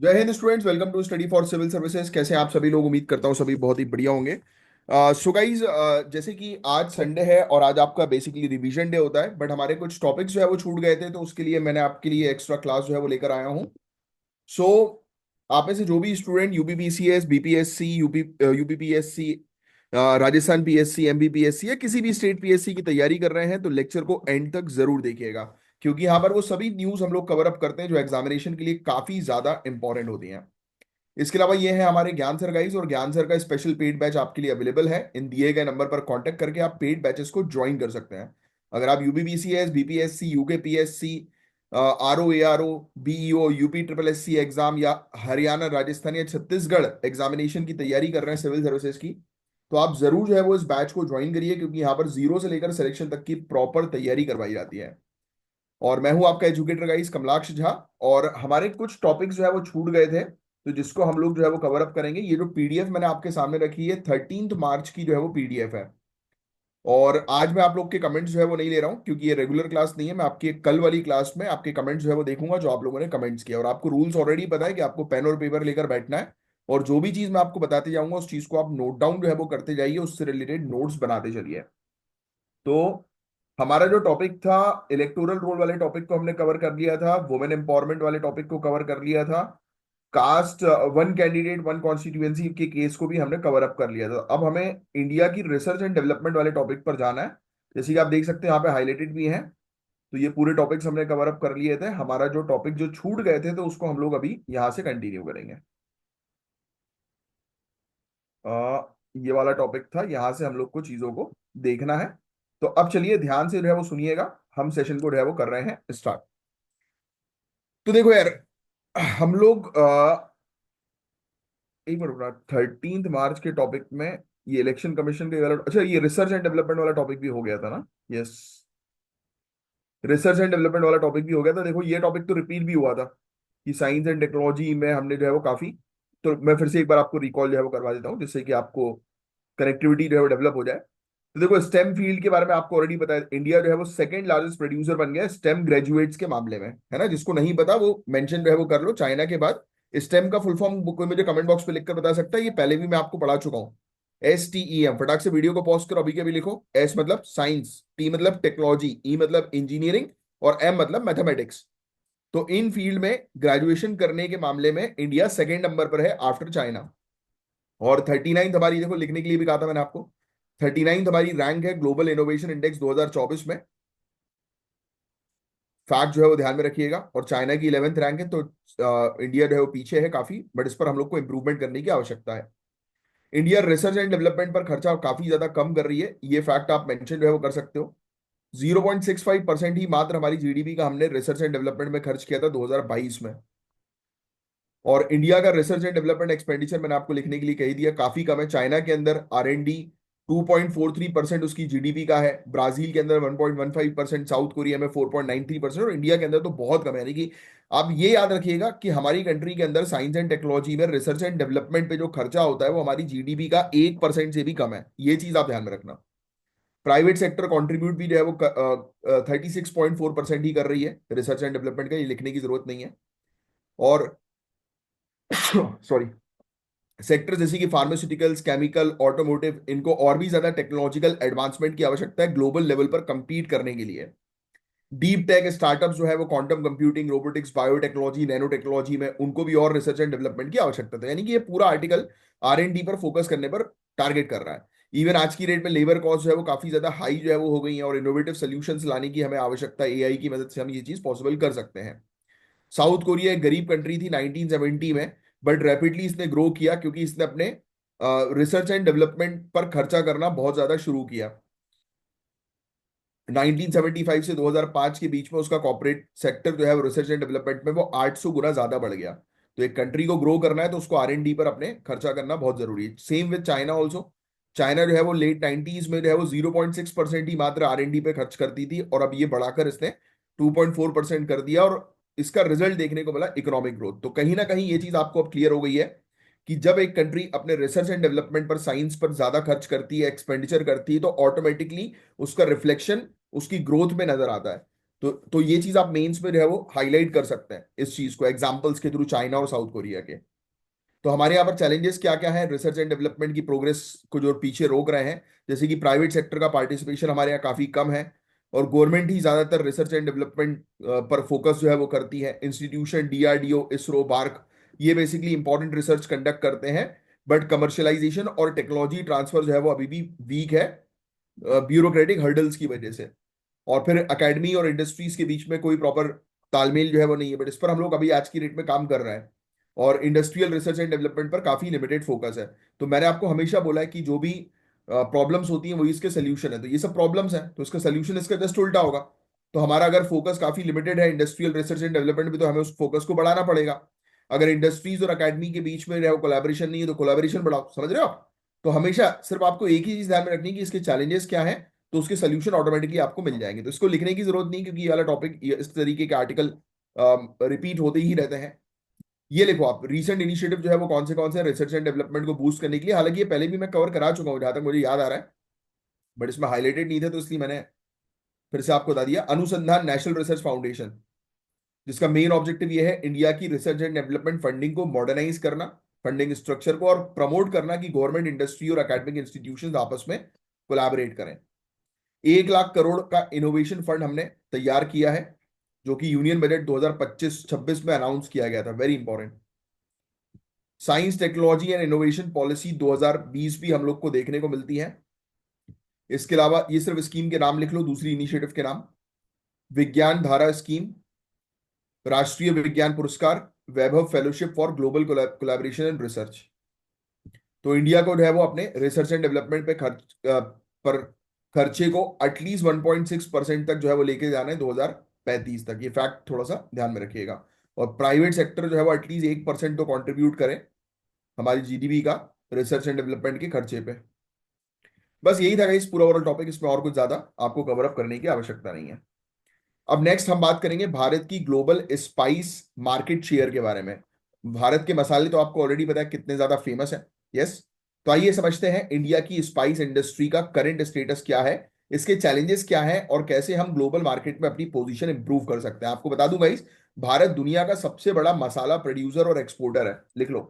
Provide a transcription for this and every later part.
जय हिंद students, welcome to study for civil services. कैसे हैं आप सभी लोग? उम्मीद करता हूँ सभी बहुत ही बढ़िया होंगे। सो गाइज, जैसे कि आज संडे है और आज आपका बेसिकली रिवीजन डे होता है, बट हमारे कुछ टॉपिक्स जो है वो छूट गए थे, तो उसके लिए मैंने आपके लिए एक्स्ट्रा क्लास जो है वो लेकर आया हूँ। सो आप में से जो भी student UPPCS, BPSC, UPPSC, Rajasthan PSC, MBPSC या किसी भी स्टेट पीएससी की तैयारी कर रहे हैं, तो लेक्चर को एंड तक जरूर देखिएगा, क्योंकि यहाँ पर वो सभी न्यूज हम लोग कवर अप करते हैं जो एग्जामिनेशन के लिए काफी ज्यादा इंपॉर्टेंट होती हैं। इसके अलावा ये है हमारे ज्ञान सर गाइस, और ज्ञान सर का स्पेशल पेड बैच आपके लिए अवेलेबल है। इन दिए गए नंबर पर कांटेक्ट करके आप पेड बैचेस को ज्वाइन कर सकते हैं। अगर आप UPPCS, BPSC, UKPSC, RO, ARO, BEO, UP triple SC exam या हरियाणा, राजस्थान या छत्तीसगढ़ एग्जामिनेशन की तैयारी कर रहे हैं सिविल सर्विसेज की, तो आप जरूर जो है वो इस बैच को ज्वाइन करिए, क्योंकि यहाँ पर जीरो से लेकर सिलेक्शन तक की प्रॉपर तैयारी करवाई जाती है। और मैं हूं आपका एजुकेटर गाइस, कमलाक्ष झा। और हमारे कुछ टॉपिक्स जो है वो छूट गए थे, तो जिसको हम लोग जो है वो कवर अप करेंगे। ये जो पीडीएफ मैंने आपके सामने रखी है, 13 मार्च की जो है वो पीडीएफ है। और आज मैं आप लोग के कमेंट्स जो है वो नहीं ले रहा हूँ, क्योंकि ये रेगुलर क्लास नहीं है। मैं आपकी कल वाली क्लास में आपके कमेंट्स जो है वो देखूंगा, जो आप लोगों ने कमेंट्स किया। और आपको रूल्स ऑलरेडी पता है कि आपको पेन और पेपर लेकर बैठना है, और जो भी चीज मैं आपको बताते जाऊंगा उस चीज को आप नोट डाउन जो है वो करते जाइए, उससे रिलेटेड नोट्स बनाते चलिए। तो हमारा जो टॉपिक था, इलेक्टोरल रोल वाले टॉपिक को हमने कवर कर लिया था, वुमेन एम्पावरमेंट वाले टॉपिक को कवर कर लिया था, caste one candidate one constituency के केस को भी हमने कवर अप कर लिया था। अब हमें इंडिया की रिसर्च एंड डेवलपमेंट वाले टॉपिक पर जाना है। जैसे कि आप देख सकते हैं यहाँ पे हाईलाइटेड भी हैं। तो ये पूरे टॉपिक्स हमने कवर अप कर लिए थे। हमारा जो टॉपिक जो छूट गए थे, तो उसको हम लोग अभी यहाँ से कंटिन्यू करेंगे। ये वाला टॉपिक था, यहाँ से हम लोग को चीजों को देखना है। तो अब चलिए ध्यान से जो है वो सुनिएगा। हम सेशन को जो है वो कर रहे हैं स्टार्ट। तो देखो यार, हम लोग एक मिनट रुकना। 13 मार्च के टॉपिक में ये इलेक्शन कमीशन के वाला, अच्छा ये रिसर्च एंड डेवलपमेंट वाला टॉपिक भी हो गया था ना? यस, रिसर्च एंड डेवलपमेंट वाला टॉपिक भी हो गया था। देखो ये टॉपिक तो रिपीट भी हुआ था कि साइंस एंड टेक्नोलॉजी में हमने जो है वो काफी, तो मैं फिर से एक बार आपको रिकॉल जो है वो करवा देता हूँ, जिससे कि आपको कनेक्टिविटी जो है वो डेवलप हो जाए। तो देखो, स्टेम फील्ड के बारे में आपको ऑलरेडी पता है, इंडिया जो है वो सेकंड लार्जेस्ट प्रोड्यूसर बन गया है स्टेम ग्रेजुएट्स के मामले में, है ना? जिसको नहीं पता वो मेंशन जो है वो कर लो, चाइना के बाद। स्टेम का फुल फॉर्म कोई मुझे कमेंट बॉक्स पे लिखकर बता सकता है? ये पहले भी मैं आपको पढ़ा चुका हूँ। STEM, फटाक से वीडियो को पॉज करो, अभी के अभी लिखो। S मतलब साइंस, T मतलब टेक्नोलॉजी, E मतलब इंजीनियरिंग, और M मतलब मैथमेटिक्स। तो इन फील्ड में ग्रेजुएशन करने के मामले में इंडिया सेकेंड नंबर पर है आफ्टर चाइना। और 39 हमारी, देखो लिखने के लिए भी कहा था मैंने आपको, 39 हमारी रैंक है ग्लोबल इनोवेशन इंडेक्स 2024 में। फैक्ट जो है वो ध्यान में रखिएगा। और चाइना की 11th रैंक है, तो इंडिया जो है वो पीछे है काफी, बट इस पर हम लोग को इंप्रूवमेंट करने की आवश्यकता है। इंडिया रिसर्च एंड डेवलपमेंट पर खर्चा काफी ज्यादा कम कर रही है, ये फैक्ट आप मेंशन जो है वो कर सकते हो। 0.65% ही मात्र हमारी जीडीपी का हमने रिसर्च एंड डेवलपमेंट में खर्च किया था 2022 में। और इंडिया का रिसर्च एंड डेवलपमेंट एक्सपेंडिचर मैंने आपको लिखने के लिए कह दिया, काफी कम है। चाइना के अंदर R&D 2.43% उसकी जीडीपी का है, ब्राजील के अंदर 1.15%, साउथ कोरिया में 4.93%, और इंडिया के अंदर तो बहुत कम है। यानी कि आप ये याद रखिएगा कि हमारी कंट्री के अंदर साइंस एंड टेक्नोलॉजी में रिसर्च एंड डेवलपमेंट पे जो खर्चा होता है वो हमारी जीडीपी का 1% से भी कम है। ये चीज आप ध्यान में रखना। प्राइवेट सेक्टर कंट्रीब्यूट भी जो है वो 36.4% ही कर रही है रिसर्च एंड डेवलपमेंट का, ये लिखने की जरूरत नहीं है। और सॉरी, सेक्टर जैसे कि फार्मास्यूटिकल्स, केमिकल, ऑटोमोटिव, इनको और भी ज्यादा टेक्नोलॉजिकल एडवांसमेंट की आवश्यकता है ग्लोबल लेवल पर कंपीट करने के लिए। डीप टेक स्टार्टअप जो है वो quantum computing, robotics, biotechnology, nano technology में, उनको भी और रिसर्च एंड डेवलपमेंट की आवश्यकता है। यानी कि ये पूरा आर्टिकल R&D पर फोकस करने पर टारगेट कर रहा है। इवन आज की डेट में लेबर कॉस्ट जो है वो काफी ज्यादा हाई जो है वो हो गई है, और इनोवेटिव सोल्यूशंस लाने की हमें आवश्यकता है। AI की मदद से हम ये चीज पॉसिबल कर सकते हैं। साउथ कोरिया एक गरीब कंट्री थी 1970 में, बट रैपिडली इसने ग्रो किया, क्योंकि इसने अपने रिसर्च एंड डेवलपमेंट पर खर्चा करना बहुत ज्यादा शुरू किया। 1975 से 2005 के बीच में उसका कॉर्पोरेट सेक्टर जो है वो रिसर्च एंड डेवलपमेंट में वो 800 गुना ज्यादा बढ़ गया। तो एक कंट्री को ग्रो करना है तो उसको R&D पर अपने खर्चा करना बहुत जरूरी है। Same with China also. China जो है वो लेट 90s में जो है वो 0.6% ही मात्र R&D पे खर्च करती थी, और अब ये बढ़ाकर इसने 2.4% कर दिया। और इसका रिजल्ट देखने को मिला इकोनॉमिक ग्रोथ। तो कहीं ना कहीं ये चीज आपको अब क्लियर हो गई है कि जब एक कंट्री अपने रिसर्च एंड डेवलपमेंट पर, साइंस पर ज्यादा खर्च करती है, एक्सपेंडिचर करती है, तो ऑटोमेटिकली उसका रिफ्लेक्शन उसकी ग्रोथ में नजर आता है। तो ये चीज आप मेंस में जो है वो हाईलाइट कर सकते हैं इस चीज को एग्जांपल्स के थ्रू, चाइना और साउथ कोरिया के। तो हमारे यहाँ पर चैलेंजेस क्या क्या है रिसर्च एंड डेवलपमेंट की प्रोग्रेस को जो पीछे रोक रहे हैं, जैसे कि प्राइवेट सेक्टर का पार्टिसिपेशन हमारे यहाँ काफी कम है, और गवर्नमेंट ही ज्यादातर रिसर्च एंड डेवलपमेंट पर फोकस जो है वो करती है। इंस्टीट्यूशन डीआरडीओ, इसरो, बार्क, ये बेसिकली इंपॉर्टेंट रिसर्च कंडक्ट करते हैं, बट कमर्शियलाइजेशन और टेक्नोलॉजी ट्रांसफर जो है वो अभी भी वीक है ब्यूरोक्रेटिक हर्डल्स की वजह से। और फिर एकेडमी और इंडस्ट्रीज के बीच में कोई प्रॉपर तालमेल जो है वो नहीं है, बट इस पर हम लोग अभी आज की डेट में काम कर रहे हैं। और इंडस्ट्रियल रिसर्च एंड डेवलपमेंट पर काफी लिमिटेड फोकस है। तो मैंने आपको हमेशा बोला है कि जो भी प्रॉब्लम्स होती हैं वही इसके सोल्यूशन है, तो ये सब प्रॉब्लम्स हैं तो इसका सोल्यूशन इसका जस्ट उल्टा होगा। तो हमारा अगर फोकस काफी लिमिटेड है इंडस्ट्रियल रिसर्च एंड डेवलपमेंट में, तो हमें उस फोकस को बढ़ाना पड़ेगा। अगर इंडस्ट्रीज और अकेडमी के बीच में रहो कोलैबोरेशन नहीं है, तो कोलैबोरेशन बढ़ाओ, समझ रहे हो आप? तो हमेशा सिर्फ आपको एक ही चीज ध्यान में रखनी है कि इसके चैलेंजेस क्या है, तो उसके सोल्यूशन ऑटोमेटिकली आपको मिल जाएंगे। तो इसको लिखने की जरूरत नहीं, क्योंकि ये वाला टॉपिक इस तरीके के आर्टिकल रिपीट होते ही रहते हैं। ये लिखो आप, रीसेंट इनिशिएटिव जो है वो कौन से रिसर्च एंड डेवलपमेंट को बूस्ट करने के लिए, हालांकि ये पहले भी मैं कवर करा चुका हूँ जहां तक मुझे याद आ रहा है, बट इसमें हाईलाइटेड नहीं थे, तो इसलिए मैंने फिर से आपको बता दिया। अनुसंधान नेशनल रिसर्च फाउंडेशन, जिसका मेन ऑब्जेक्टिव ये है इंडिया की रिसर्च एंड डेवलपमेंट फंडिंग को मॉडर्नाइज करना, फंडिंग स्ट्रक्चर को, और प्रमोट करना कि गवर्नमेंट, इंडस्ट्री और एकेडमिक इंस्टीट्यूशंस आपस में कोलैबोरेट करें। 1 लाख करोड़ का इनोवेशन फंड हमने तैयार किया है, जो कि यूनियन बजट 2025-26 में अनाउंस किया गया था, very important. Science technology and innovation policy 2020 भी हम लोग को देखने को मिलती है। इसके अलावा ये सिर्फ स्कीम के नाम लिख लो, दूसरी इनिशिएटिव के नाम: विज्ञान धारा स्कीम, राष्ट्रीय विज्ञान पुरस्कार, Vaibhav fellowship for global collaboration and research. तो इंडिया को जो है वो अपने रिसर्च एंड डेवलपमेंट पे पर खर्चे को एटलीस्ट 1.6% तक जो है वो लेके जाना है 2035 तक। ये फैक्ट थोड़ा सा ध्यान में रखिएगा। और प्राइवेट सेक्टर जो है वो एटलीस्ट 1% तो कंट्रीब्यूट करे हमारी जीडीपी का रिसर्च एंड डेवलपमेंट के खर्चे पे। बस यही था इस पूरा ओवरऑल टॉपिक, इसमें और कुछ ज्यादा आपको कवर अप करने की आवश्यकता नहीं है। अब नेक्स्ट हम बात करेंगे भारत की ग्लोबल स्पाइस मार्केट शेयर के बारे में। भारत के मसाले तो आपको ऑलरेडी पता है कितने ज्यादा फेमस है। यस। तो आइए समझते हैं इंडिया की स्पाइस इंडस्ट्री का करंट स्टेटस क्या है, इसके चैलेंजेस क्या है, और कैसे हम ग्लोबल मार्केट में अपनी पोजीशन इंप्रूव कर सकते हैं। आपको बता दूं गाइस, भारत दुनिया का सबसे बड़ा मसाला प्रोड्यूसर और एक्सपोर्टर है, लिख लो।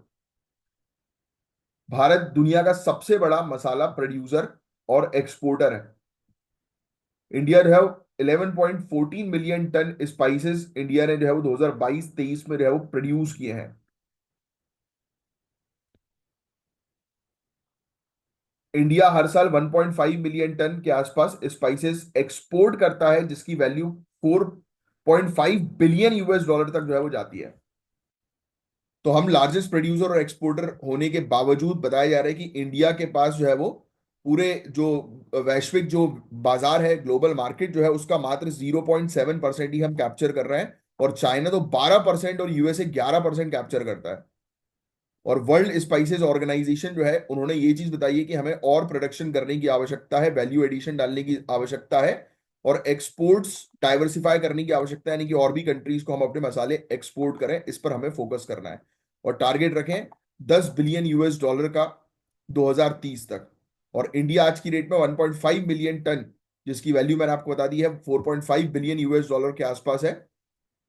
भारत दुनिया का सबसे बड़ा मसाला प्रोड्यूसर और एक्सपोर्टर है। इंडिया जो है 11.14 मिलियन टन स्पाइसेस इंडिया ने जो है वो 2022-23 में जो है वो प्रोड्यूस किए हैं। इंडिया हर साल 1.5 मिलियन टन के आसपास स्पाइसेस एक्सपोर्ट करता है, जिसकी वैल्यू 4.5 बिलियन यूएस डॉलर तक जो है वो जाती है। तो हम लार्जेस्ट प्रोड्यूसर और एक्सपोर्टर होने के बावजूद बताया जा रहा है कि इंडिया के पास जो है वो पूरे जो वैश्विक जो बाजार है, ग्लोबल मार्केट जो है, उसका मात्र 0.7% ही हम कैप्चर कर रहे हैं, और चाइना तो 12% और यूएसए 11% कैप्चर करता है। और वर्ल्ड स्पाइसेस ऑर्गेनाइजेशन जो है, उन्होंने ये चीज बताई है कि हमें और प्रोडक्शन करने की आवश्यकता है, वैल्यू एडिशन डालने की आवश्यकता है, और एक्सपोर्ट्स डाइवर्सिफाई करने की आवश्यकता है, यानी कि और भी कंट्रीज को हम अपने मसाले एक्सपोर्ट करें, इस पर हमें फोकस करना है। और टारगेट रखें 10 बिलियन यूएस डॉलर का 2030 तक। और इंडिया आज की डेट में 1.5 मिलियन टन, जिसकी वैल्यू मैंने आपको बता दी है 4.5 बिलियन यूएस डॉलर के आसपास है,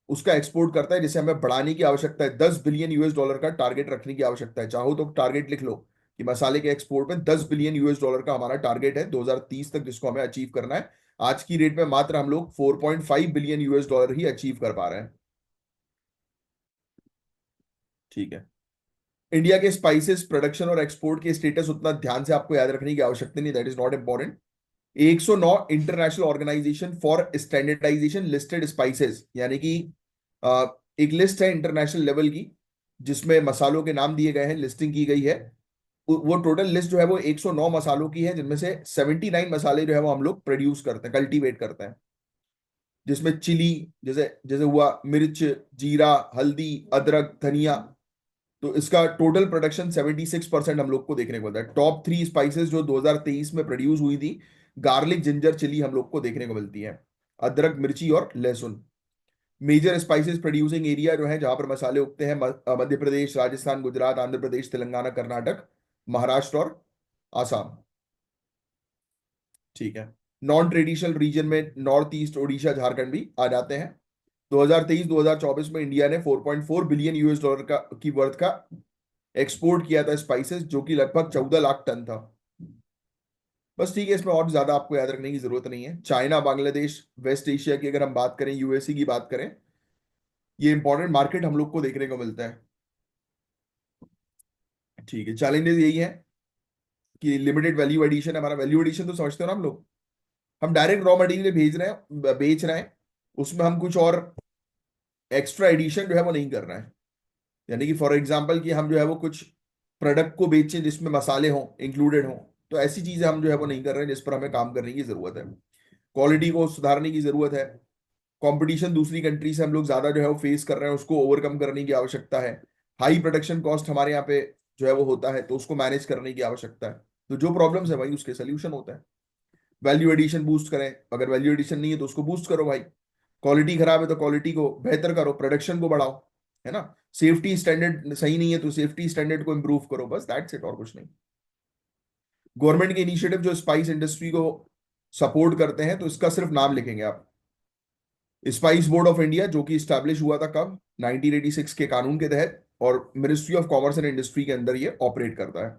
उसका एक्सपोर्ट करता है, जिसे हमें बढ़ाने की आवश्यकता है। 10 बिलियन यूएस डॉलर का टारगेट रखने की आवश्यकता है। चाहो तो टारगेट लिख लो कि मसाले के एक्सपोर्ट में 10 बिलियन यूएस डॉलर का हमारा टारगेट है 2030 तक, जिसको हमें अचीव करना है। आज की रेट में मात्र हम लोग 4.5 बिलियन यूएस डॉलर ही अचीव कर पा रहे हैं। ठीक है। इंडिया के स्पाइसेस प्रोडक्शन और एक्सपोर्ट के स्टेटस उतना ध्यान से आपको याद रखने की आवश्यकता नहीं, that is not important. 109 international organization for standardization listed spices, यानी कि अ, एक लिस्ट है इंटरनेशनल लेवल की, जिसमें मसालों के नाम दिए गए हैं, लिस्टिंग की गई है। वो टोटल लिस्ट जो है वो 109 मसालों की है, जिनमें से 79 मसाले जो है वो हम लोग प्रोड्यूस करते हैं, कल्टीवेट करते हैं। जिसमें चिली, जैसे जैसे हुआ मिर्च, जीरा, हल्दी, अदरक, धनिया। तो इसका टोटल प्रोडक्शन 76% हम लोग को देखने को मिलता है। टॉप 3 स्पाइसेस जो 2023 में प्रोड्यूस हुई थी: गार्लिक, जिंजर, चिली हम लोग को देखने को मिलती है, अदरक, मिर्ची और लहसुन। मेजर स्पाइसेस प्रोड्यूसिंग एरिया जो है, जहां पर मसाले उगते हैं: मध्य प्रदेश, राजस्थान, गुजरात, आंध्र प्रदेश, तेलंगाना, कर्नाटक, महाराष्ट्र और आसाम। ठीक है। नॉन ट्रेडिशनल रीजन में नॉर्थ ईस्ट, ओडिशा, झारखंड भी आ जाते हैं। 2023-2024 में इंडिया ने 4.4 बिलियन यूएस डॉलर का की वर्थ का एक्सपोर्ट किया था स्पाइसेस, जो कि लगभग 14 लाख टन था। बस ठीक है, इसमें और ज्यादा आपको याद रखने की जरूरत नहीं है। चाइना, बांग्लादेश, वेस्ट एशिया की अगर हम बात करें, यूएसए की बात करें, ये इंपॉर्टेंट मार्केट हम लोग को देखने को मिलता है। ठीक है, चैलेंजेस यही है कि लिमिटेड वैल्यू एडिशन। हमारा वैल्यू एडिशन तो समझते हो ना हम लोग, हम डायरेक्ट रॉ मटेरियल भेज रहे हैं, बेच रहे हैं, उसमें हम कुछ और एक्स्ट्रा एडिशन जो है वो नहीं कर रहे हैं। यानी कि फॉर एग्जांपल कि हम जो है वो कुछ प्रोडक्ट को बेचें जिसमें मसाले हों, इंक्लूडेड हों, तो ऐसी चीजें हम जो है वो नहीं कर रहे हैं, जिस पर हमें काम करने की जरूरत है। क्वालिटी को सुधारने की जरूरत है। कंपटीशन दूसरी कंट्री से हम लोग ज्यादा जो है वो फेस कर रहे हैं, उसको ओवरकम करने की आवश्यकता है। हाई प्रोडक्शन कॉस्ट हमारे यहाँ पे जो है वो होता है, तो उसको मैनेज करने की आवश्यकता है। तो जो प्रॉब्लम्स है भाई, उसके सोल्यूशन होता है। वैल्यू एडिशन बूस्ट करें, अगर वैल्यू एडिशन नहीं है तो उसको बूस्ट करो भाई। क्वालिटी खराब है तो क्वालिटी को बेहतर करो, प्रोडक्शन को बढ़ाओ, है ना। सेफ्टी स्टैंडर्ड सही नहीं है तो सेफ्टी स्टैंडर्ड को इंप्रूव करो, बस दैट्स इट, और कुछ नहीं। गवर्नमेंट के इनिशिएटिव जो स्पाइस इंडस्ट्री को सपोर्ट करते हैं, तो इसका सिर्फ नाम लिखेंगे आप। स्पाइस बोर्ड ऑफ इंडिया, जो कि स्टैब्लिश हुआ था कब, 1986 के कानून के तहत, और ministry of commerce and industry के अंदर ये ऑपरेट करता है।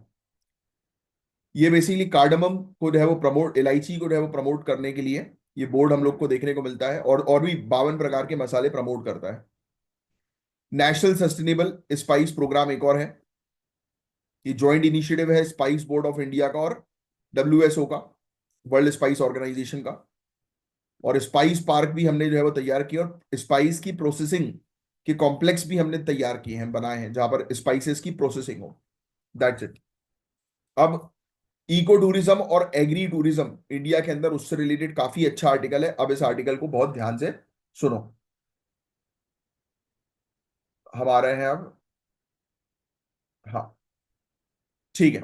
ये बेसिकली कार्डमम को जो है वो प्रमोट, इलायची को जो है वो प्रमोट करने के लिए ये बोर्ड हम लोग को देखने को मिलता है, और भी 52 प्रकार के मसाले प्रमोट करता है। नेशनल सस्टेनेबल स्पाइस प्रोग्राम एक और है। ये जॉइंट इनिशिएटिव है स्पाइस बोर्ड ऑफ इंडिया का और डब्ल्यूएसओ का, वर्ल्ड स्पाइस ऑर्गेनाइजेशन का। और स्पाइस पार्क भी हमने जो है वो तैयार किया, और स्पाइस की प्रोसेसिंग के कॉम्प्लेक्स भी हमने तैयार किए हैं, बनाए हैं, जहां पर स्पाइसेस की प्रोसेसिंग हो। That's it. अब इको टूरिज्म और एग्री टूरिज्म इंडिया के अंदर, उससे रिलेटेड काफी अच्छा आर्टिकल है। अब इस आर्टिकल को बहुत ध्यान से सुनो। हम आ रहे हैं अब। हाँ, ठीक है।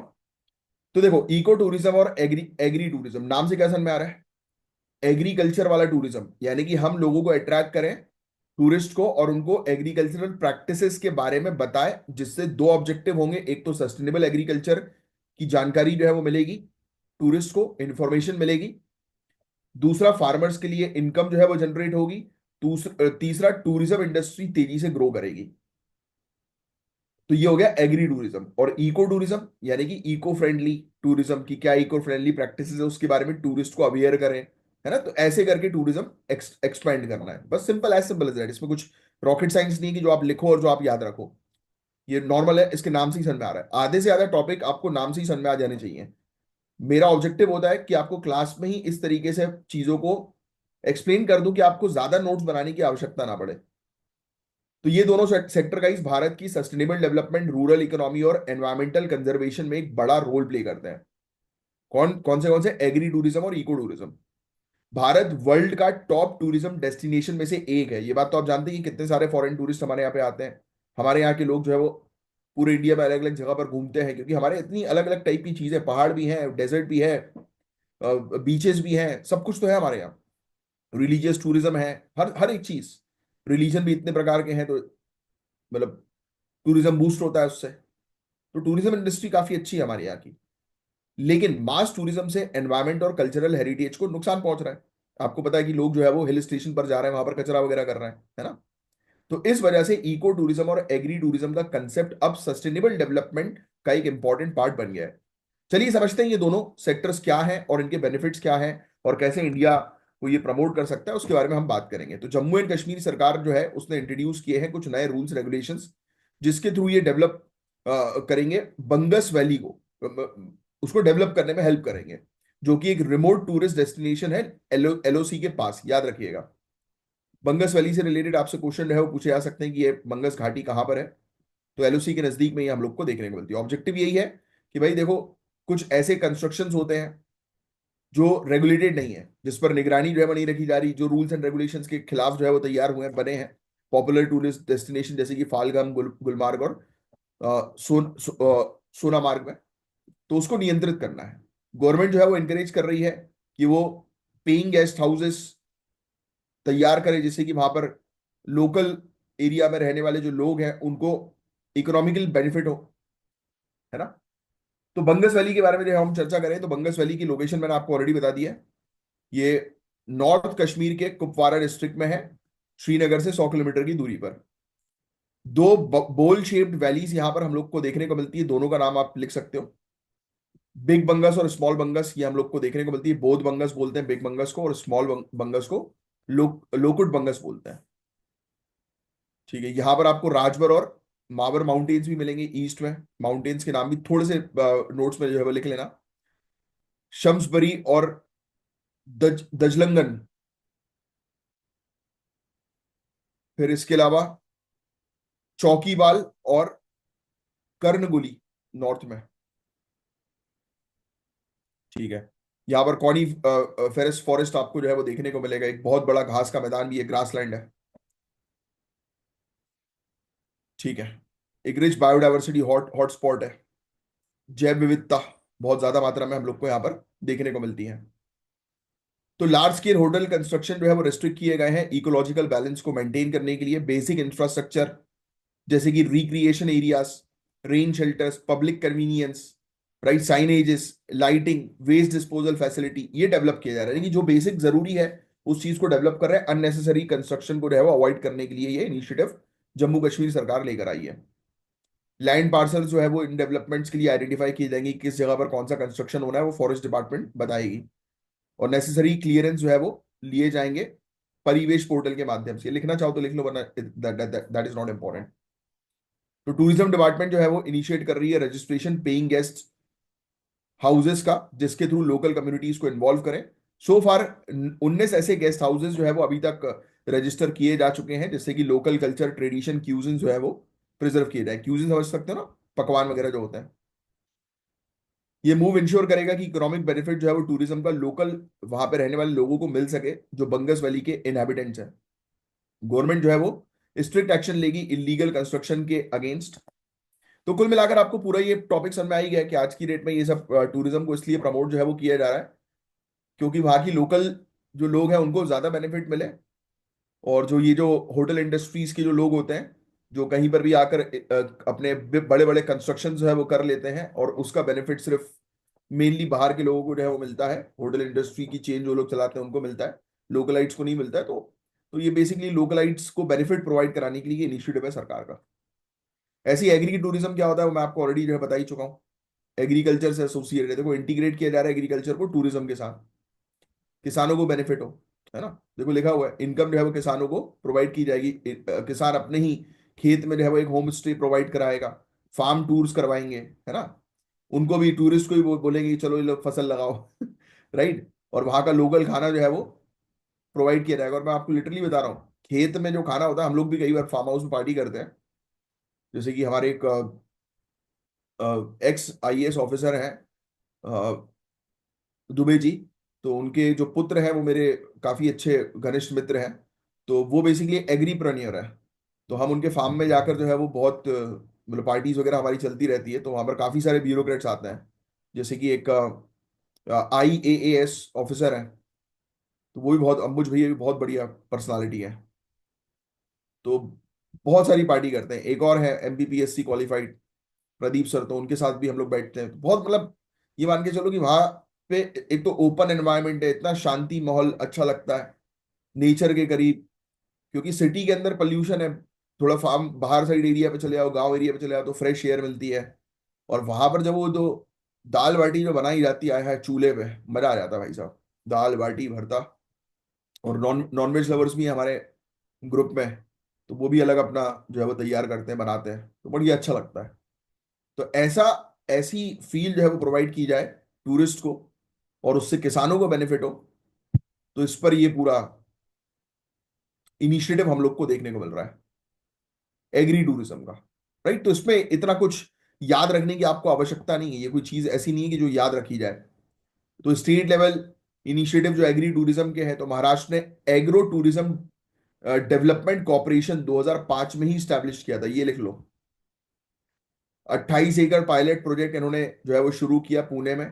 तो देखो, इको टूरिज्म और एग्री एग्री टूरिज्म, नाम से क्या समझ में आ रहा है? एग्रीकल्चर वाला टूरिज्म, यानी कि हम लोगों को अट्रैक्ट करें, टूरिस्ट को, और उनको एग्रीकल्चरल प्रैक्टिसेस के बारे में बताएं, जिससे दो ऑब्जेक्टिव होंगे। एक तो सस्टेनेबल एग्रीकल्चर की जानकारी जो है वो मिलेगी, टूरिस्ट को इंफॉर्मेशन मिलेगी। दूसरा, फार्मर्स के लिए इनकम जो है वो जनरेट होगी। तीसरा, टूरिज्म इंडस्ट्री तेजी से ग्रो करेगी। तो ये हो गया एग्री टूरिज्म। और इको टूरिज्म, यानी कि इको फ्रेंडली टूरिज्म की क्या इको फ्रेंडली प्रैक्टिसेस है उसके बारे में टूरिस्ट को अवेयर करें, है ना। तो ऐसे करके टूरिज्म एक्सपेंड करना है, बस सिंपल एज दैट। इसमें कुछ रॉकेट साइंस नहीं है कि जो आप लिखो और जो आप याद रखो। ये नॉर्मल है, इसके नाम से ही समझ में आ रहा है। आधे से ज्यादा टॉपिक आपको नाम से ही समझ में आ जाने चाहिए। मेरा ऑब्जेक्टिव होता है कि आपको क्लास में ही इस तरीके से चीजों को एक्सप्लेन कर दूं कि आपको ज्यादा नोट्स बनाने की आवश्यकता ना पड़े। तो ये दोनों सेक्टर गाइस भारत की सस्टेनेबल डेवलपमेंट, रूरल इकोनॉमी और एनवायरमेंटल कंजर्वेशन में एक बड़ा रोल प्ले करते हैं। कौन से? एग्री टूरिज्म और इको टूरिज्म। भारत वर्ल्ड का टॉप टूरिज्म डेस्टिनेशन में से एक है। ये बात तो आप जानते हैं कि कितने सारे फॉरेन टूरिस्ट हमारे यहाँ पे आते हैं। हमारे यहाँ के लोग जो है वो पूरे इंडिया में अलग अलग जगह पर घूमते हैं, क्योंकि हमारे इतनी अलग अलग टाइप की चीजें, पहाड़ भी हैं, डेजर्ट भी है, बीचेस भी हैं, सब कुछ तो है हमारे यहाँ। रिलीजियस टूरिज्म है, हर हर एक चीज। रिलीजन भी इतने प्रकार के हैं, तो मतलब टूरिज्म बूस्ट होता है उससे। तो टूरिज्म इंडस्ट्री काफी अच्छी है हमारे यहाँ की। लेकिन मास टूरिज्म से एनवायरमेंट और कल्चरल हेरिटेज को नुकसान पहुंच रहा है। आपको पता है कि लोग जो है वो हिल स्टेशन पर जा रहे हैं, वहां पर कचरा वगैरह कर रहे हैं, है ना। तो इस वजह से इको टूरिज्म और एग्री टूरिज्म का कंसेप्ट अब सस्टेनेबल डेवलपमेंट का एक इंपॉर्टेंट पार्ट बन गया है। चलिए समझते हैं ये दोनों सेक्टर्स क्या हैं और इनके बेनिफिट्स क्या हैं, और कैसे इंडिया को ये प्रमोट कर सकता है, उसके बारे में हम बात करेंगे। तो जम्मू एंड कश्मीर सरकार जो है उसने इंट्रोड्यूस किए हैं कुछ नए रूल्स रेगुलेशंस, जिसके थ्रू ये डेवलप करेंगे बंगस वैली को, उसको डेवलप करने में हेल्प करेंगे, जो कि एक रिमोट टूरिस्ट डेस्टिनेशन है एलओसी के पास, याद रखिएगा। बंगस वैली से रिलेटेड आपसे क्वेश्चन जो है वो पूछे जा सकते हैं कि ये बंगस घाटी कहाँ पर है। तो एलओसी के नजदीक में ही हम लोग को देखने को मिलती है। ऑब्जेक्टिव यही है कि भाई देखो, कुछ ऐसे कंस्ट्रक्शंस होते हैं जो रेगुलेटेड नहीं है, जिस पर निगरानी जो है वो नहीं रखी जा रही, जो रूल्स एंड रेगुलेशंस के खिलाफ जो है वो तैयार हुए हैं, बने हैं पॉपुलर टूरिस्ट डेस्टिनेशन, जैसे कि फालगम, गुलमार्ग और सोनामार्ग में। तो उसको नियंत्रित करना है। गवर्नमेंट जो है वो इंकरेज कर रही है कि वो पेइंग गेस्ट हाउसेस तैयार करे, जिससे कि वहां पर लोकल एरिया में रहने वाले जो लोग हैं उनको इकोनॉमिकल बेनिफिट हो, है ना। तो बंगस वैली के बारे में जब हम चर्चा करें, तो बंगस वैली की लोकेशन मैंने आपको ऑलरेडी बता दी है। ये नॉर्थ कश्मीर के कुपवारा डिस्ट्रिक्ट में है, श्रीनगर से 100 किलोमीटर की दूरी पर। दो बोल शेप्ड वैलीज यहां पर हम लोग को देखने को मिलती है, दोनों का नाम आप लिख सकते हो। बिग बंगस और स्मॉल बंगस ये हम लोग को देखने को मिलती है। बोध बंगस बोलते हैं बिग बंगस को, और स्मॉल बंगस को लोकुट बंगस बोलते हैं। ठीक है, यहाँ पर आपको राजबर और मावर माउंटेन्स भी मिलेंगे ईस्ट में। माउंटेन्स के नाम भी थोड़े से नोट्स में जो है वो लिख लेना। शम्सबरी और दजलंगन। फिर इसके अलावा चौकीवाल और कर्णगुली नॉर्थ में। ठीक है, यहाँ पर कॉनी फेरेस्ट फॉरेस्ट आपको जो है वो देखने को मिलेगा। एक बहुत बड़ा घास का मैदान भी है, ग्रासलैंड है। ठीक है, एक रिच बायोडाइवर्सिटी हॉटस्पॉट है। जैव विविधता बहुत ज्यादा मात्रा में हम लोग को यहाँ पर देखने को मिलती है। तो लार्ज स्केल होटल कंस्ट्रक्शन जो है वो रेस्ट्रिक्ट किए गए हैं इकोलॉजिकल बैलेंस को मेंटेन करने के लिए। बेसिक इंफ्रास्ट्रक्चर जैसे कि recreation areas, rain shelters, public convenience, right, signages, lighting, waste disposal facility, ये डेवलप किया जा रहा है। यानी कि जो बेसिक जरूरी है उस चीज को डेवलप कर रहे हैं। अननेसेसरी कंस्ट्रक्शन को जो है वो अवॉइड करने के लिए ये इनिशिएटिव जम्मू कश्मीर सरकार लेकर आई है। लैंड पार्सल जो है वो इन डेवलपमेंट्स के लिए आइडेंटिफाई की जाएंगी, किस जगह पर कौन सा कंस्ट्रक्शन होना है वो फॉरेस्ट डिपार्टमेंट बताएगी। और नेसेसरी क्लियरेंस जो है वो लिए जाएंगे परिवेश पोर्टल के माध्यम से। लिखना चाहो तो लिख लो, वरना दैट इज नॉट इंपॉर्टेंट। तो टूरिज्म डिपार्टमेंट जो है वो इनिशिएट कर रही है रजिस्ट्रेशन पेइंग गेस्ट हाउसेस का, जिसके थ्रू लोकल कम्युनिटीज को इन्वॉल्व करें। सो फार 19 ऐसे गेस्ट हाउसेस जो है वो अभी तक रजिस्टर किए जा चुके हैं, जिससे कि लोकल कल्चर, ट्रेडिशन, क्यूजिन जो है वो प्रिजर्व किए जाए। क्यूजिन समझ सकते हो ना, पकवान वगैरह जो होते हैं। ये मूव इंश्योर करेगा कि इकोनॉमिक बेनिफिट जो है वो टूरिज्म का लोकल वहां पे रहने वाले लोगों को मिल सके, जो बंगस वैली के इनहेबिटेंट्स हैं। गवर्नमेंट जो है वो स्ट्रिक्ट एक्शन लेगी इलीगल कंस्ट्रक्शन के अगेंस्ट। तो कुल मिलाकर आपको पूरा ये टॉपिक समझ में आ ही गया कि आज की डेट में ये सब टूरिज्म को इसलिए प्रमोट जो है वो किया जा रहा है क्योंकि वहाँ की लोकल जो लोग हैं उनको ज्यादा बेनिफिट मिले। और जो ये जो होटल इंडस्ट्रीज के जो लोग होते हैं, जो कहीं पर भी आकर अपने बड़े बड़े कंस्ट्रक्शन जो है वो कर लेते हैं, और उसका बेनिफिट सिर्फ मेनली बाहर के लोगों को जो है वो मिलता है। होटल इंडस्ट्री की चेन जो लोग चलाते हैं उनको मिलता है, लोकलाइट्स को नहीं मिलता है। तो ये बेसिकली लोकलाइट्स को बेनिफिट प्रोवाइड कराने के लिए इनिशिएटिव है सरकार का। ऐसी एग्री टूरिज्म क्या होता है वो मैं आपको ऑलरेडी जो है बता ही चुका हूँ। एग्रीकल्चर से एसोसिएटेड है, देखो इंटीग्रेट किया जा रहा है एग्रीकल्चर को टूरिज्म के साथ, किसानों को बेनिफिट हो, है ना। देखो लिखा हुआ है इनकम जो है वो किसानों को प्रोवाइड की जाएगी। किसान अपने ही खेत में जो है वो एक होम स्टे प्रोवाइड कराएगा, फार्म टूर्स करवाएंगे, है ना। उनको भी, टूरिस्ट को भी वो बोलेंगे कि चलो ये लोग फसल लगाओ राइट। और वहां का लोकल खाना जो है वो प्रोवाइड किया जाएगा। और मैं आपको लिटरली बता रहा हूँ, खेत में जो खाना होता है, हम लोग भी कई बार फार्म हाउस में पार्टी करते हैं। जैसे कि हमारे एक एक्स आईएएस ऑफिसर हैं, दुबे जी। तो उनके जो पुत्र हैं वो मेरे काफी अच्छे घनिष्ठ मित्र हैं। तो वो बेसिकली एग्रीप्रेन्योर है। तो हम उनके फार्म में जाकर जो है वो बहुत मतलब पार्टीज वगैरह हमारी चलती रहती है। तो वहां पर काफी सारे ब्यूरोक्रेट्स आते हैं। जैसे कि एक IAAS ऑफिसर है, तो वो भी बहुत, अंबुज भैया भी बहुत बढ़िया पर्सनालिटी है। तो बहुत सारी पार्टी करते हैं। एक और है MPPSC क्वालिफाइड प्रदीप सर, तो उनके साथ भी हम लोग बैठते हैं। तो बहुत मतलब ये मान के चलो कि वहां पे एक तो ओपन एनवायरनमेंट है, इतना शांति माहौल अच्छा लगता है, नेचर के करीब। क्योंकि सिटी के अंदर पोल्यूशन है, थोड़ा फार्म बाहर साइड एरिया पे चले जाओ, गांव एरिया पे चले जाओ तो फ्रेश एयर मिलती है। और वहां पर जब वो जो दाल बाटी जो बनाई जाती है चूल्हे पे, मजा आ जाता है भाई साहब। दाल बाटी भरता। और नॉन वेज लवर्स भी हैं हमारे ग्रुप में, तो वो भी अलग अपना जो है वो तैयार करते हैं, बनाते हैं, तो बढ़िया अच्छा लगता है। तो ऐसी फील जो है वो प्रोवाइड की जाए टूरिस्ट को, और उससे किसानों को बेनिफिट हो। तो इस पर ये पूरा इनिशिएटिव हम लोग को देखने को मिल रहा है एग्री टूरिज्म का, राइट। तो इसमें इतना कुछ याद रखने की आपको आवश्यकता नहीं है। ये कोई चीज ऐसी नहीं है कि जो याद रखी जाए। तो स्टेट लेवल इनिशिएटिव जो एग्री टूरिज्म के हैं, तो महाराष्ट्र ने एग्रो टूरिज्म डेवलपमेंट कॉर्पोरेशन 2005 में ही स्टैब्लिश किया था, ये लिख लो। 28 एकड़ पायलट प्रोजेक्ट इन्होंने जो है वो शुरू किया पुणे में।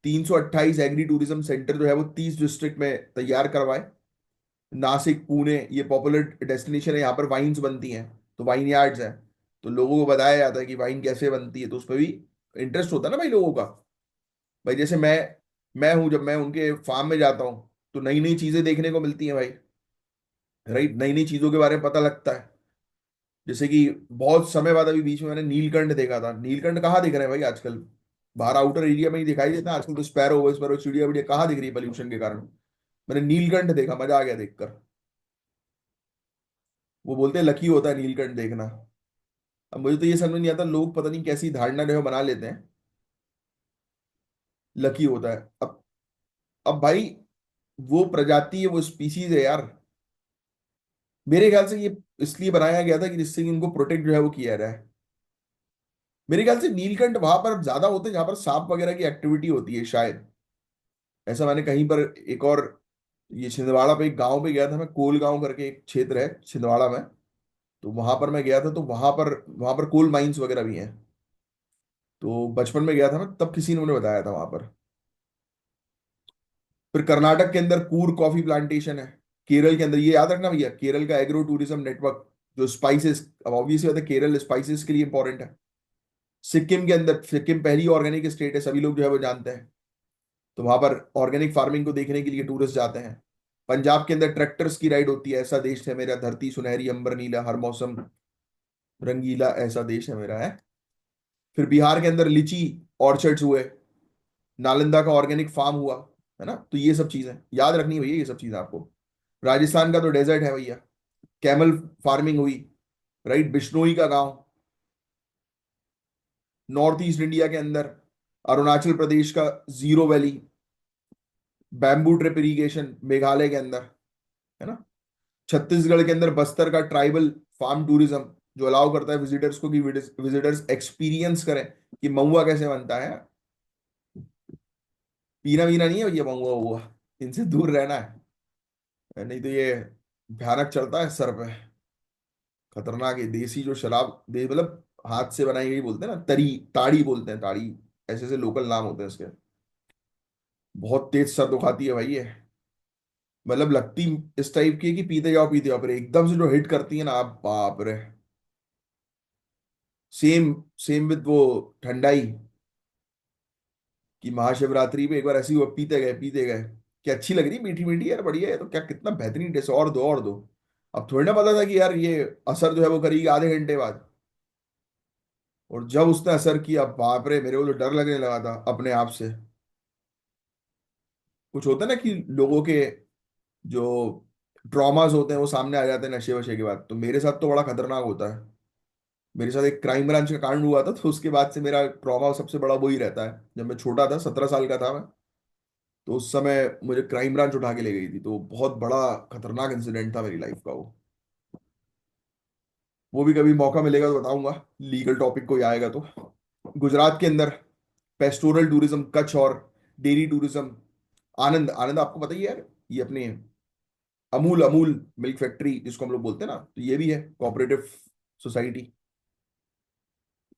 328 एग्री टूरिज्म सेंटर जो है वो 30 डिस्ट्रिक्ट में तैयार करवाए। नासिक, पुणे ये पॉपुलर डेस्टिनेशन है, यहाँ पर वाइन्स बनती हैं, तो वाइन यार्ड्स हैं। तो लोगों को बताया जाता है कि वाइन कैसे बनती है, तो उसमें भी इंटरेस्ट होता है ना भाई लोगों का। भाई जैसे मैं हूँ, जब मैं उनके फार्म में जाता हूँ तो नई नई चीजें देखने को मिलती हैं भाई। राइट, नई नई चीजों के बारे में पता लगता है। जैसे कि बहुत समय बाद अभी बीच में मैंने नीलकंठ देखा था। नीलकंठ कहाँ दिख रहे हैं भाई आजकल? बाहर आउटर एरिया में ही दिखाई देता है आजकल। तो स्पैरो स्पैरो चिड़िया विड़िया कहाँ दिख रही है पोल्यूशन के कारण? मैंने नीलकंठ देखा, मजा आ गया देखकर। वो बोलते हैं लकी होता है नीलकंठ देखना। अब मुझे तो ये समझ नहीं आता, लोग पता नहीं कैसी धारणा जो है बना लेते हैं, लकी होता है। अब भाई वो प्रजाति है, वो स्पीसीज है यार। मेरे ख्याल से ये इसलिए बनाया गया था कि जिससे कि इनको प्रोटेक्ट जो है वो किया जाए। मेरे ख्याल से नीलकंठ वहां पर ज्यादा होते हैं जहां पर सांप वगैरह की एक्टिविटी होती है शायद। ऐसा मैंने कहीं पर एक और, ये छिंदवाड़ा पे एक गांव पे गया था मैं, कोल गांव करके एक क्षेत्र है छिंदवाड़ा में। तो वहां पर मैं गया था, तो वहां पर कोल माइंस वगैरह भी हैं। तो बचपन में गया था मैं, तब किसी ने मुझे बताया था वहां पर। फिर कर्नाटक के अंदर कूर कॉफी प्लांटेशन है। केरल के अंदर, ये याद रखना भैया, केरल का एग्रो टूरिज्म नेटवर्क, जो स्पाइसेस, अब ऑब्वियसली बात है केरल स्पाइसेस के लिए इंपॉर्टेंट है। सिक्किम के अंदर, सिक्किम पहली ऑर्गेनिक स्टेट है, सभी लोग जो है वो जानते हैं। तो वहां पर ऑर्गेनिक फार्मिंग को देखने के लिए टूरिस्ट जाते हैं। पंजाब के अंदर ट्रैक्टर्स की राइड होती है, ऐसा देश है मेरा, धरती सुनहरी अंबर नीला, हर मौसम रंगीला, ऐसा देश है मेरा है। फिर बिहार के अंदर लीची ऑर्चर्ड्स हुए, नालंदा का ऑर्गेनिक फार्म हुआ, है ना? तो ये सब चीजें याद रखनी है भैया, ये सब चीजें आपको। राजस्थान का तो डेजर्ट है भैया, कैमल फार्मिंग हुई। राइट, बिश्नोई का गांव। नॉर्थ ईस्ट इंडिया के अंदर अरुणाचल प्रदेश का zero valley, bamboo drip irrigation Meghalaya के अंदर, है ना? छत्तीसगढ़ के अंदर बस्तर का ट्राइबल फार्म टूरिज्म, जो अलाउ करता है विजिटर्स को कि विजिटर्स एक्सपीरियंस करें कि महुआ कैसे बनता है। पीना वीना नहीं है भैया महुआ हुआ, इनसे दूर रहना है, नहीं तो ये भयानक चलता है सर पे। खतरनाक है देसी जो शराब दे, मतलब हाथ से बनाई गई बोलते हैं ना, तरी, ताड़ी बोलते हैं, ताड़ी, ऐसे ऐसे लोकल नाम होते हैं इसके। बहुत तेज सर दुखाती है भाई ये। मतलब लगती इस टाइप की है कि पीते जाओ, पर एकदम से जो हिट करती है ना, आप बाप रे। सेम सेम विद वो ठंडाई, कि महाशिवरात्रि पे एक बार ऐसे ही हुआ, पीते गए कि अच्छी लग रही, मीठी मीठी यार, बढ़िया है तो क्या, कितना बेहतरीन टेस्ट, और दो और दो। अब थोड़ी ना पता था कि यार ये असर जो है वो करेगी आधे घंटे बाद। और जब उसने असर किया, बाप रे, मेरे को तो डर लगने लगा था अपने आप से। कुछ होता है ना कि लोगों के जो ट्रॉमास होते हैं वो सामने आ जाते हैं नशे वशे के बाद, तो मेरे साथ तो बड़ा खतरनाक होता है। मेरे साथ एक क्राइम ब्रांच का कांड हुआ था, तो उसके बाद से मेरा ट्रॉमा सबसे बड़ा वो ही रहता है। जब मैं छोटा था, 17 साल का था मैं, तो उस समय मुझे क्राइम ब्रांच उठा के ले गई थी, तो बहुत बड़ा खतरनाक इंसिडेंट था मेरी लाइफ का वो भी कभी मौका मिलेगा तो बताऊंगा, लीगल टॉपिक कोई आएगा तो। गुजरात के अंदर पेस्टोरल टूरिज्म, कच्छ और डेयरी टूरिज्म। आनंद, आनंद आपको पता ही है यार, ये अपने अमूल, अमूल मिल्क फैक्ट्री जिसको हम लोग बोलते हैं ना, तो ये भी है कोऑपरेटिव सोसाइटी।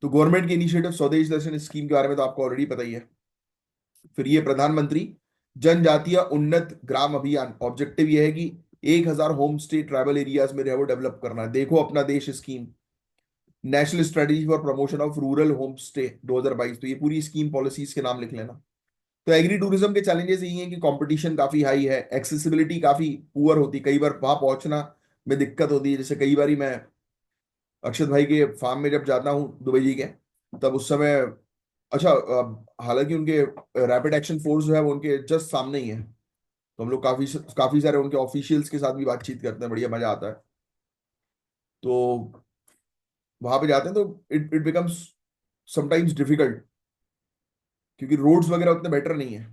तो गवर्नमेंट की इनिशिएटिव स्वदेश दर्शन स्कीम के बारे में तो आपको ऑलरेडी पता ही है। फिर ये प्रधानमंत्री जनजातीय उन्नत ग्राम अभियान, ऑब्जेक्टिव ये है कि 1,000 होम स्टे ट्राइबल एरियाज में वो डेवलप करना है। देखो अपना देश scheme, national strategy for promotion of rural home stay 2022, तो ये पूरी स्कीम पॉलिसीज के नाम लिख लेना। तो एग्री टूरिज्म के चैलेंजेस यही हैं कि कंपटीशन काफी हाई है, एक्सेसिबिलिटी काफी पुअर होती, कई बार वहां पहुंचना में दिक्कत होती है। जैसे कई बार मैं अक्षत भाई के फार्म में जब जाता हूँ दुबई जी के, तब उस समय, अच्छा, हालांकि उनके रैपिड एक्शन फोर्स जो है वो उनके जस्ट सामने ही है। तो हम लोग काफी काफी सारे उनके ऑफिशियल्स के साथ भी बातचीत करते हैं, बढ़िया मजा आता है। तो वहां पे जाते हैं तो it it becomes sometimes difficult, क्योंकि रोड्स वगैरह उतने बेटर नहीं है।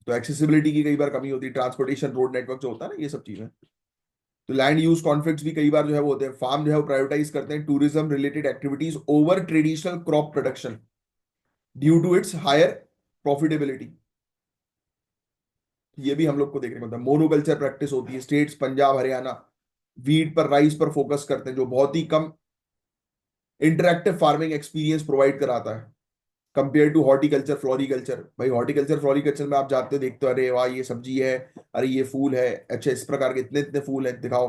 तो एक्सेसिबिलिटी की कई बार कमी होती है, ट्रांसपोर्टेशन रोड नेटवर्क जो होता है ना, ये सब चीजें। तो लैंड यूज कॉन्फ्लिक्ट्स भी कई बार जो है वो होते हैं। फार्म जो है वो प्रायोरिटाइज करते हैं tourism related activities over traditional crop production due to its higher profitability. ये भी हम लोग को देखने को मिलता है। मोनोकल्चर प्रैक्टिस होती है, स्टेट्स पंजाब हरियाणा वीट पर, राइस पर फोकस करते हैं, जो बहुत ही कम इंटरेक्टिव फार्मिंग एक्सपीरियंस प्रोवाइड कराता है कंपेयर टू हॉर्टिकल्चर फ्लोरिकल्चर। भाई हॉर्टिकल्चर फ्लोरिकल्चर में आप जाते हो, देखते हो, अरे वाह ये सब्जी है, अरे ये फूल है, अच्छा इस प्रकार के इतने इतने फूल हैं, दिखाओ,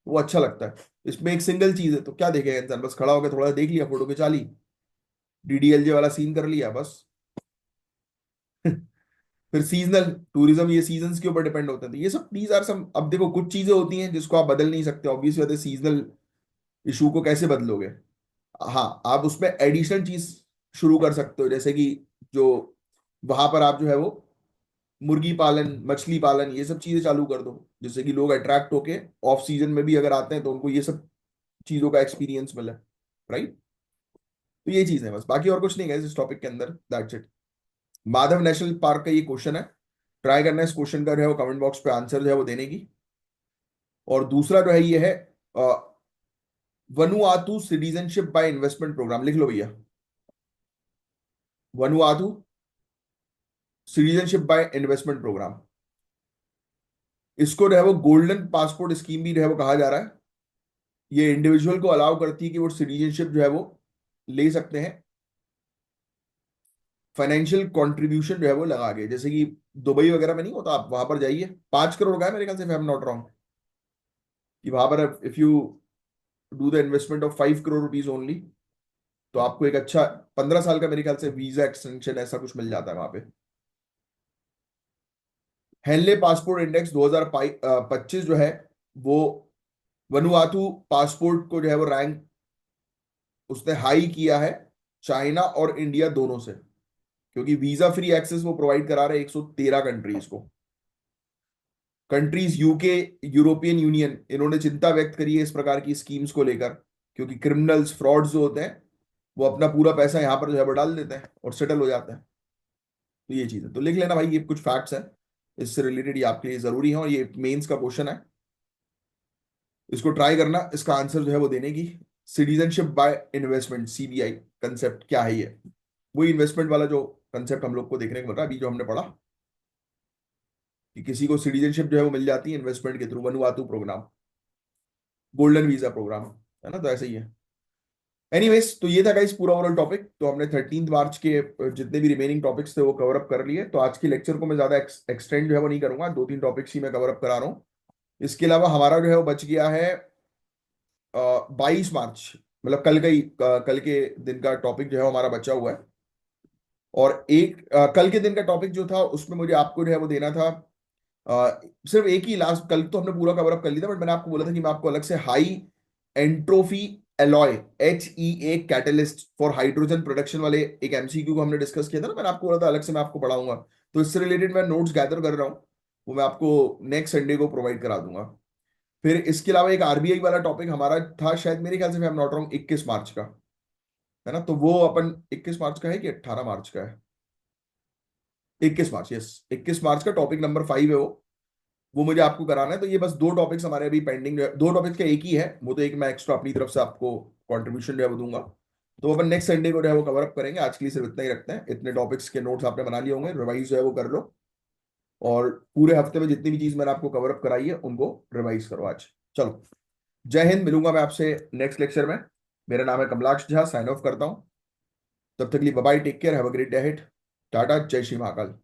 वो अच्छा लगता है। इसमें एक सिंगल चीज है, तो क्या देखेगा इंसान, बस खड़ा होकर थोड़ा देख लिया, फोटो खिंचा ली, डीडीएलजे वाला सीन कर लिया बस। फिर सीजनल टूरिज्म, ये सीजन्स के ऊपर डिपेंड होता है। तो ये सब दीज आर सम, अब देखो कुछ चीजें होती हैं जिसको आप बदल नहीं सकते, ऑब्वियसली बात है। सीजनल इशू को कैसे बदलोगे? हाँ, आप उसमें एडिशनल चीज शुरू कर सकते हो, जैसे कि जो वहां पर आप जो है वो मुर्गी पालन, मछली पालन, ये सब चीजें चालू कर दो, जिससे कि लोग अट्रैक्ट होके ऑफ सीजन में भी अगर आते हैं तो उनको ये सब चीजों का एक्सपीरियंस मिले। राइट? तो ये चीज है बस, बाकी और कुछ नहीं है इस टॉपिक के अंदर। That's it. Madhav national park का ये क्वेश्चन है, ट्राई करना है इस क्वेश्चन का जो है वो कमेंट बॉक्स पे आंसर जो है वो देने की। और दूसरा जो है ये है Vanuatu citizenship by investment programme, लिख लो भैया। Vanuatu citizenship by investment programme, इसको जो है वो गोल्डन पासपोर्ट स्कीम भी जो है वो कहा जा रहा है। ये इंडिविजुअल को अलाउ करती है कि वो सिटीजनशिप जो है वो ले सकते हैं, फाइनेंशियल कंट्रीब्यूशन जो है वो लगा के, जैसे कि दुबई वगैरह में नहीं होता, आप वहां पर जाइए, 5 करोड़ का है मेरे ख्याल से, आई एम नॉट रॉन्ग, कि वहां पर if you do the investment of 5 crore rupees only, तो आपको एक अच्छा 15 साल का मेरे ख्याल से वीजा एक्सटेंशन ऐसा कुछ मिल जाता है वहां पे। हेनले पासपोर्ट इंडेक्स 2025 जो है वो वनुआतु पासपोर्ट को जो है वो रैंक उसने हाई किया है चाइना और इंडिया दोनों से, क्योंकि वीजा फ्री एक्सेस वो प्रोवाइड करा रहे 113 कंट्रीज को। कंट्रीज यूके, यूरोपियन यूनियन, इन्होंने चिंता व्यक्त करी है इस प्रकार की स्कीम्स को लेकर, क्योंकि क्रिमिनल्स, फ्रॉड्स जो होते हैं वो अपना पूरा पैसा यहाँ पर जो है वो डाल देते हैं और सेटल हो जाते हैं। तो ये चीज है, तो लिख लेना भाई, ये कुछ फैक्ट्स हैं इससे रिलेटेड, ये आपके लिए जरूरी है, और ये मेंस का क्वेश्चन है। इसको ट्राई करना, इसका आंसर जो है वो देने की। Citizenship by investment, CBI concept क्या है ये? वही इन्वेस्टमेंट वाला जो कंसेप्ट हम लोग को देखने को मिल रहा है अभी, जो हमने पढ़ा, कि किसी को सिटीजनशिप जो है वो मिल जाती है इन्वेस्टमेंट के through, Vanuatu programme, golden visa programme, है ना? तो ऐसे ही है। एनीवेज, तो ये था गाइस पूरा ओवरऑल टॉपिक। तो हमने 13 मार्च के जितने भी रिमेनिंग टॉपिक्स थे वो कवर अप कर लिए। तो आज के लेक्चर को मैं ज्यादा एक्सटेंड जो है वो नहीं करूंगा, 2-3 टॉपिक्स ही मैं कवर अप करा रहा हूँ। इसके अलावा हमारा जो है वो बच गया है 22 मार्च, मतलब कल का ही, कल के दिन का टॉपिक जो है वो हमारा बचा हुआ है। और एक कल के दिन का टॉपिक जो था उसमें मुझे आपको जो है वो देना था सिर्फ एक ही, लास्ट कल तो हमने पूरा कवर अप कर लिया था, बट मैंने आपको बोला था कि मैं आपको अलग से high entropy alloy, HEA catalyst for hydrogen production वाले एक एमसीक्यू को हमने डिस्कस किया था ना, मैंने आपको बोला था अलग से मैं आपको पढ़ाऊंगा। तो इससे रिलेटेड मैं नोट्स गैदर कर रहा हूँ, वो मैं आपको नेक्स्ट संडे को प्रोवाइड करा दूंगा। फिर इसके अलावा एक आरबीआई वाला टॉपिक हमारा था शायद, मेरे ख्याल से, मैं नॉट रॉन्ग, 21 मार्च का, है ना? तो वो अपन 21 मार्च का है कि 18 मार्च का है? 21 मार्च, यस, 21 मार्च का टॉपिक नंबर 5 है वो मुझे आपको कराना है। तो ये बस 2 टॉपिक्स हमारे अभी पेंडिंग है, 2 टॉपिक्स का एक ही है वो, तो एक मैं एक्स्ट्रा अपनी तरफ से आपको कंट्रीब्यूशन जो है वो दूंगा। तो अपन नेक्स्ट संडे को जो है वो कवर अप करेंगे। आज के लिए सिर्फ इतना ही रखते हैं, इतने टॉपिक्स के नोट्स आपने बना लिए होंगे, रिवाइज जो है वो कर लो, और पूरे हफ्ते में जितनी भी चीज मैंने आपको कवर अप कराई है उनको रिवाइज करो आज। चलो, जय हिंद, मिलूंगा मैं आपसे नेक्स्ट लेक्चर में। मेरा नाम है कमलाक्ष झा, साइन ऑफ करता हूँ। तब तक के लिए bye bye, take care, have a great day ahead, tata, जय श्री महाकाल।